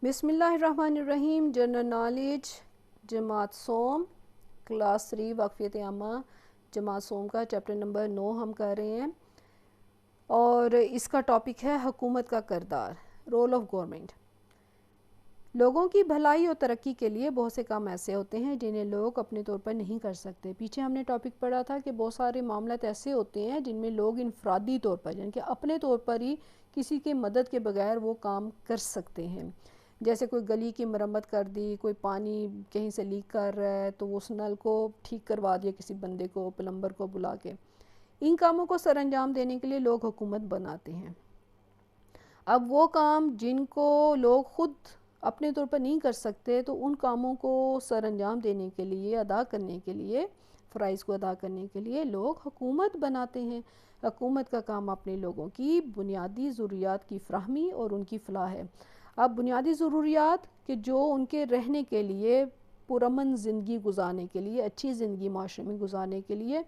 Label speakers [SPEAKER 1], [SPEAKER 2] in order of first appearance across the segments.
[SPEAKER 1] بسم اللہ الرحمن الرحیم۔ جنرل نالج جماعت سوم کلاس 3 واقفیت عامہ جماعت سوم کا چیپٹر نمبر 9 ہم کر رہے ہیں، اور اس کا ٹاپک ہے حکومت کا کردار، رول آف گورنمنٹ۔ لوگوں کی بھلائی اور ترقی کے لیے بہت سے کام ایسے ہوتے ہیں جنہیں لوگ اپنے طور پر نہیں کر سکتے۔ پیچھے ہم نے ٹاپک پڑھا تھا کہ بہت سارے معاملات ایسے ہوتے ہیں جن میں لوگ انفرادی طور پر یعنی کہ اپنے طور پر ہی کسی کے مدد کے بغیر وہ کام کر سکتے ہیں۔ جیسے کوئی گلی کی مرمت کر دی، کوئی پانی کہیں سے لیک کر رہا ہے تو اس نل کو ٹھیک کروا دیا کسی بندے کو، پلمبر کو بلا کے۔ ان کاموں کو سر انجام دینے کے لیے لوگ حکومت بناتے ہیں۔ اب وہ کام جن کو لوگ خود اپنے طور پر نہیں کر سکتے تو ان کاموں کو سر انجام دینے کے لیے، ادا کرنے کے لیے، فرائض کو ادا کرنے کے لیے لوگ حکومت بناتے ہیں۔ حکومت کا کام اپنے لوگوں کی بنیادی ضروریات کی فراہمی اور ان کی فلاح ہے۔ اب بنیادی ضروریات کہ جو ان کے رہنے کے لیے، پرامن زندگی گزارنے کے لیے، اچھی زندگی معاشرے میں گزارنے کے لیے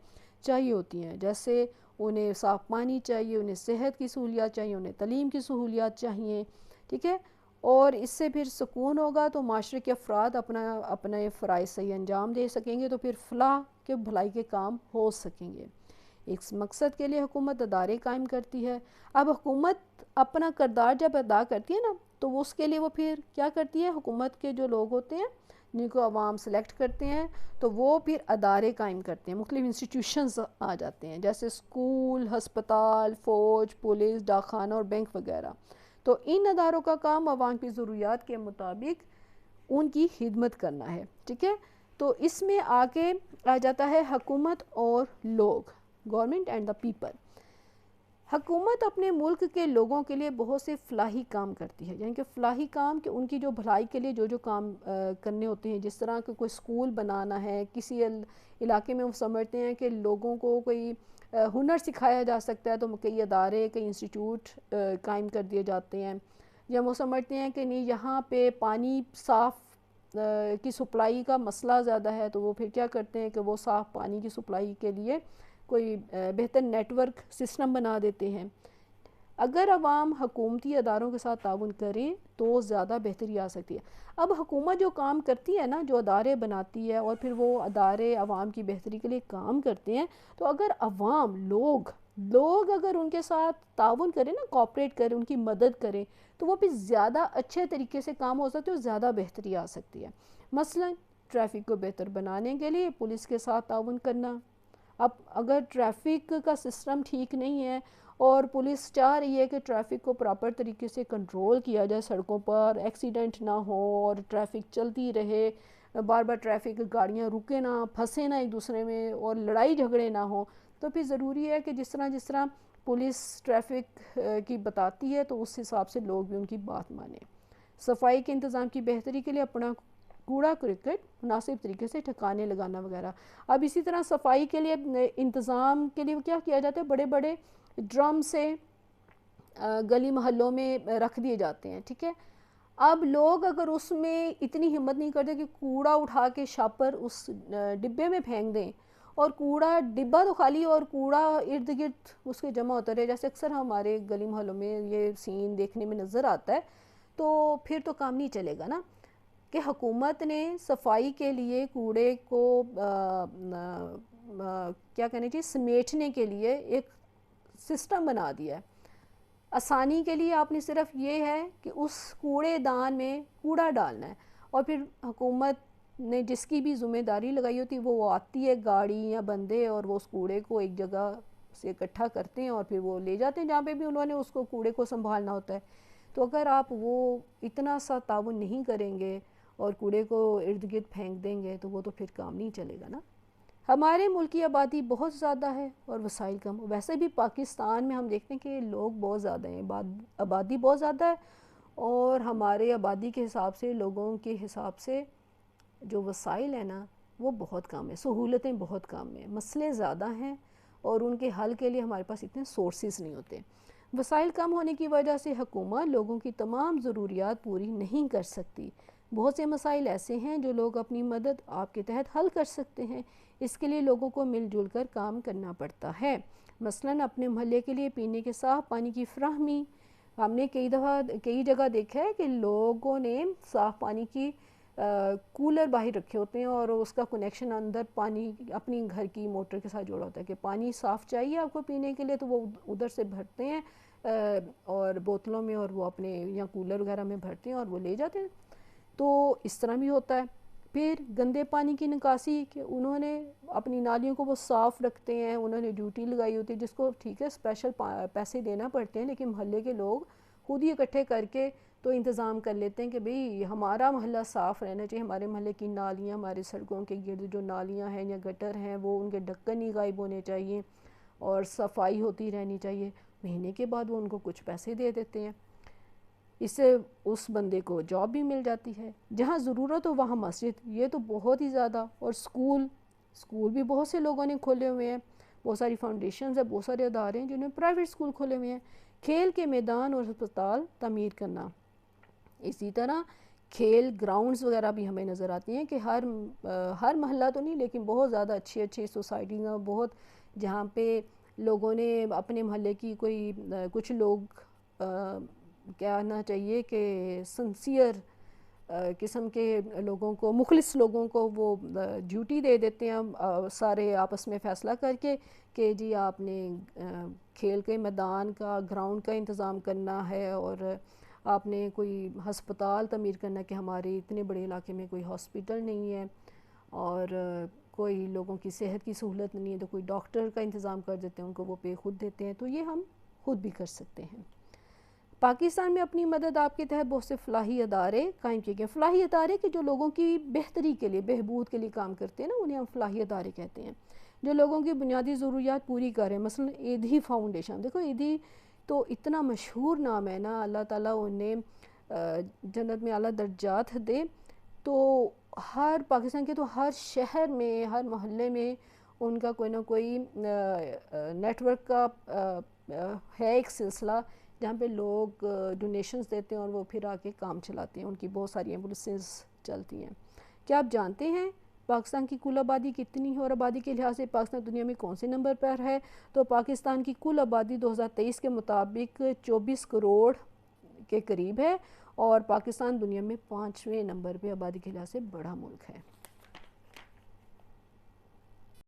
[SPEAKER 1] چاہیے ہوتی ہیں، جیسے انہیں صاف پانی چاہیے، انہیں صحت کی سہولیات چاہیے، انہیں تعلیم کی سہولیات چاہیے، ٹھیک ہے، اور اس سے پھر سکون ہوگا تو معاشرے کے افراد اپنے فرائض صحیح انجام دے سکیں گے، تو پھر فلاح کے بھلائی کے کام ہو سکیں گے۔ اس مقصد کے لیے حکومت ادارے قائم کرتی ہے۔ اب حکومت اپنا کردار جب ادا کرتی ہے نا تو اس کے لیے وہ پھر کیا کرتی ہے، حکومت کے جو لوگ ہوتے ہیں جن کو عوام سلیکٹ کرتے ہیں تو وہ پھر ادارے قائم کرتے ہیں، مختلف انسٹیٹیوشنز آ جاتے ہیں جیسے اسکول، ہسپتال، فوج، پولیس، ڈاک خانہ اور بینک وغیرہ۔ تو ان اداروں کا کام عوام کی ضروریات کے مطابق ان کی خدمت کرنا ہے، ٹھیک ہے۔ تو اس میں آگے آ جاتا ہے حکومت اور لوگ، گورنمنٹ اینڈ دا پیپل۔ حکومت اپنے ملک کے لوگوں کے لیے بہت سے فلاحی کام کرتی ہے، یعنی کہ فلاحی کام کہ ان کی جو بھلائی کے لیے جو کام کرنے ہوتے ہیں، جس طرح کہ کوئی اسکول بنانا ہے کسی علاقے میں، وہ سمجھتے ہیں کہ لوگوں کو کوئی ہنر سکھایا جا سکتا ہے تو کئی ادارے، کئی انسٹیٹیوٹ قائم کر دیے جاتے ہیں، یا وہ سمجھتے ہیں کہ نہیں یہاں پہ پانی صاف کی سپلائی کا مسئلہ زیادہ ہے تو وہ پھر کیا کرتے ہیں کہ وہ صاف پانی کی سپلائی کے لیے کوئی بہتر نیٹ ورک سسٹم بنا دیتے ہیں۔ اگر عوام حکومتی اداروں کے ساتھ تعاون کریں تو زیادہ بہتری آ سکتی ہے۔ اب حکومت جو کام کرتی ہے نا، جو ادارے بناتی ہے اور پھر وہ ادارے عوام کی بہتری کے لیے کام کرتے ہیں، تو اگر عوام، لوگ اگر ان کے ساتھ تعاون کریں نا، کوآپریٹ کریں، ان کی مدد کریں، تو وہ بھی زیادہ اچھے طریقے سے کام ہو سکتے ہیں اور زیادہ بہتری آ سکتی ہے۔ مثلا ٹریفک کو بہتر بنانے کے لیے پولیس کے ساتھ تعاون کرنا۔ اب اگر ٹریفک کا سسٹم ٹھیک نہیں ہے اور پولیس چاہ رہی ہے کہ ٹریفک کو پراپر طریقے سے کنٹرول کیا جائے، سڑکوں پر ایکسیڈنٹ نہ ہو اور ٹریفک چلتی رہے، بار بار ٹریفک گاڑیاں رکے نہ، پھنسے نہ ایک دوسرے میں، اور لڑائی جھگڑے نہ ہوں، تو پھر ضروری ہے کہ جس طرح پولیس ٹریفک کی بتاتی ہے تو اس حساب سے لوگ بھی ان کی بات مانیں۔ صفائی کے انتظام کی بہتری کے لیے اپنا کوڑا کرکٹ مناسب طریقے سے ٹھکانے لگانا وغیرہ۔ اب اسی طرح صفائی کے لیے انتظام کے لیے کیا کیا جاتا ہے، بڑے بڑے ڈرم سے گلی محلوں میں رکھ دیے جاتے ہیں، ٹھیک ہے۔ اب لوگ اگر اس میں اتنی ہمت نہیں کرتے کہ کوڑا اٹھا کے شاپر اس ڈبے میں پھینک دیں، اور کوڑا ڈبہ تو خالی اور کوڑا ارد گرد اس کے جمع ہوتا رہے، جیسے اکثر ہمارے گلی محلوں میں یہ سین دیکھنے میں نظر آتا ہے، تو پھر تو کام نہیں چلے گا نا، کہ حکومت نے صفائی کے لیے کوڑے کو کیا کہنا چاہیے، سمیٹنے کے لیے ایک سسٹم بنا دیا ہے۔ آسانی کے لیے آپ نے صرف یہ ہے کہ اس کوڑے دان میں کوڑا ڈالنا ہے، اور پھر حکومت نے جس کی بھی ذمہ داری لگائی ہوتی ہے وہ آتی ہے گاڑی یا بندے، اور وہ اس کوڑے کو ایک جگہ سے اکٹھا کرتے ہیں اور پھر وہ لے جاتے ہیں جہاں پہ بھی انہوں نے اس کو کوڑے کو سنبھالنا ہوتا ہے۔ تو اگر آپ وہ اتنا سا تعاون نہیں کریں گے اور کوڑے کو ارد گرد پھینک دیں گے تو وہ تو پھر کام نہیں چلے گا نا۔ ہمارے ملک کی آبادی بہت زیادہ ہے اور وسائل کم، ویسے بھی پاکستان میں ہم دیکھتے ہیں کہ لوگ بہت زیادہ ہیں، آبادی بہت زیادہ ہے، اور ہمارے آبادی کے حساب سے، لوگوں کے حساب سے جو وسائل ہیں نا وہ بہت کم ہیں، سہولتیں بہت کم ہیں، مسئلے زیادہ ہیں، اور ان کے حل کے لیے ہمارے پاس اتنے سورسز نہیں ہوتے۔ وسائل کم ہونے کی وجہ سے حکومت لوگوں کی تمام ضروریات پوری نہیں کر سکتی۔ بہت سے مسائل ایسے ہیں جو لوگ اپنی مدد آپ کے تحت حل کر سکتے ہیں، اس کے لیے لوگوں کو مل جل کر کام کرنا پڑتا ہے۔ مثلاً اپنے محلے کے لیے پینے کے صاف پانی کی فراہمی، ہم نے کئی جگہ دیکھا ہے کہ لوگوں نے صاف پانی کی کولر باہر رکھے ہوتے ہیں اور اس کا کنیکشن اندر پانی اپنی گھر کی موٹر کے ساتھ جوڑا ہوتا ہے کہ پانی صاف چاہیے آپ کو پینے کے لیے، تو وہ ادھر سے بھرتے ہیں اور بوتلوں میں، اور وہ اپنے یا کولر وغیرہ میں بھرتے ہیں اور وہ لے جاتے ہیں. تو اس طرح بھی ہوتا ہے. پھر گندے پانی کی نکاسی، کہ انہوں نے اپنی نالیوں کو وہ صاف رکھتے ہیں، انہوں نے ڈیوٹی لگائی ہوتی ہے جس کو ٹھیک ہے اسپیشل پیسے دینا پڑتے ہیں، لیکن محلے کے لوگ خود ہی اکٹھے کر کے تو انتظام کر لیتے ہیں کہ بھئی ہمارا محلہ صاف رہنا چاہیے، ہمارے محلے کی نالیاں، ہمارے سڑکوں کے گرد جو نالیاں ہیں یا گٹر ہیں وہ ان کے ڈھکن نہیں غائب ہونے چاہیے اور صفائی ہوتی رہنی چاہیے. مہینے کے بعد وہ ان کو کچھ پیسے دے دیتے ہیں. اس سے اس بندے کو جاب بھی مل جاتی ہے. جہاں ضرورت ہو وہاں مسجد، یہ تو بہت ہی زیادہ. اور اسکول بھی بہت سے لوگوں نے کھولے ہوئے ہیں، بہت ساری فاؤنڈیشنز ہیں، بہت سارے ادارے ہیں جنہوں نے پرائیویٹ اسکول کھولے ہوئے ہیں. کھیل کے میدان اور ہسپتال تعمیر کرنا، اسی طرح کھیل گراؤنڈز وغیرہ بھی ہمیں نظر آتی ہیں کہ ہر محلہ تو نہیں لیکن بہت زیادہ اچھی سوسائٹیز ہیں بہت، جہاں پہ لوگوں نے اپنے محلے کی کچھ لوگ کہنا چاہیے کہ سنسیئر قسم کے لوگوں کو، مخلص لوگوں کو وہ ڈیوٹی دے دیتے ہیں سارے آپس میں فیصلہ کر کے کہ جی آپ نے کھیل کے میدان کا، گراؤنڈ کا انتظام کرنا ہے، اور آپ نے کوئی ہسپتال تعمیر کرنا کہ ہمارے اتنے بڑے علاقے میں کوئی ہاسپٹل نہیں ہے اور کوئی لوگوں کی صحت کی سہولت نہیں ہے، تو کوئی ڈاکٹر کا انتظام کر دیتے ہیں، ان کو وہ پے خود دیتے ہیں. تو یہ ہم خود بھی کر سکتے ہیں. پاکستان میں اپنی مدد آپ کے تحت بہت سے فلاحی ادارے قائم کیے گئے. فلاحی ادارے کہ جو لوگوں کی بہتری کے لیے، بہبود کے لیے کام کرتے ہیں نا، انہیں ہم فلاحی ادارے کہتے ہیں، جو لوگوں کی بنیادی ضروریات پوری کر رہے ہیں. مثلا ایدھی فاؤنڈیشن، دیکھو ایدھی تو اتنا مشہور نام ہے نا، اللہ تعالیٰ انہیں جنت میں اعلیٰ درجات دے. تو ہر پاکستان کے تو ہر شہر میں، ہر محلے میں ان کا کوئی نہ کوئی نیٹ ورک کا ہے ایک سلسلہ جہاں پہ لوگ ڈونیشنز دیتے ہیں اور وہ پھر آ کے کام چلاتے ہیں. ان کی بہت ساری ایمبولینسز چلتی ہیں. کیا آپ جانتے ہیں پاکستان کی کل آبادی کتنی ہے اور آبادی کے لحاظ سے پاکستان دنیا میں کون سے نمبر پر ہے؟ تو پاکستان کی کل آبادی 2023 کے مطابق 24 کروڑ کے قریب ہے اور پاکستان دنیا میں 5ویں نمبر پہ آبادی کے لحاظ سے بڑا ملک ہے.